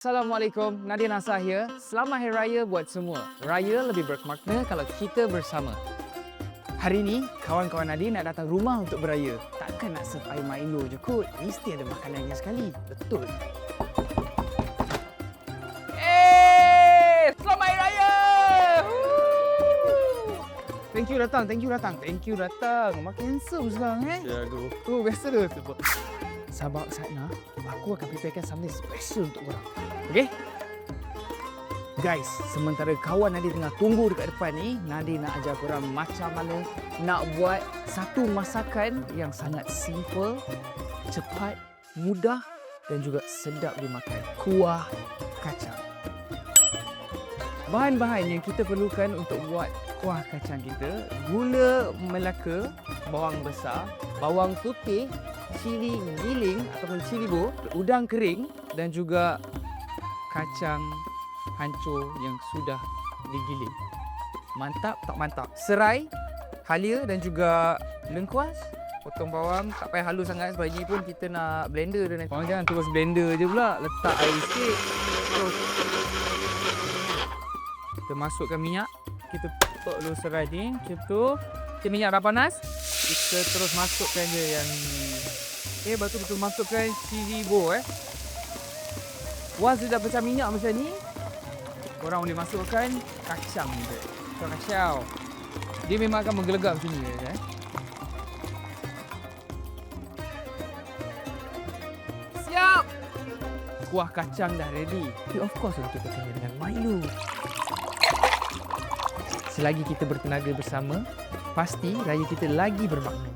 Assalamualaikum, Nadia Nasar here. Selamat Hari Raya buat semua. Raya lebih bermakna kalau kita bersama. Hari ni, kawan-kawan Nadia nak datang rumah untuk beraya. Takkan nak serve air Milo je kot. Mesti ada makanannya sekali. Betul. Selamat Hari Raya! Thank you datang, thank you datang. Thank you datang. Makin handsome sekarang Ya, aduh. Oh, biasa tu. Sabar Satna, aku akan preparekan something special untuk korang. Okey? Guys, sementara kawan Nadia tengah tunggu dekat depan ni, Nadia nak ajar korang macam mana nak buat satu masakan yang sangat simple, cepat, mudah dan juga sedap dimakan. Kuah kacang. Bahan-bahan yang kita perlukan untuk buat kuah kacang kita, gula Melaka, bawang besar, bawang putih, cili giling ataupun cili bo, udang kering dan juga kacang hancur yang sudah digiling. Mantap tak mantap? Serai, halia dan juga lengkuas. Potong bawang, tak payah halus sangat sebab ini pun kita nak blender dia nanti. Korang jangan terus blender je pula, letak air sikit. Terus kita masukkan minyak. Kita tutup dulu serai ni. Macam tu. Okay, minyak dah panas. Kita terus masukkan je yang ni. Okay, betul-betul masukkan cili bo. Once dia dah pecah minyak macam ni, korang boleh masukkan kacang dia. Kacang. Dia memang akan menggelegak macam ni. Siap! Kuah kacang dah ready. Of course kita kena dengan Milo. Selagi kita bertenaga bersama, pasti raya kita lagi bermakna.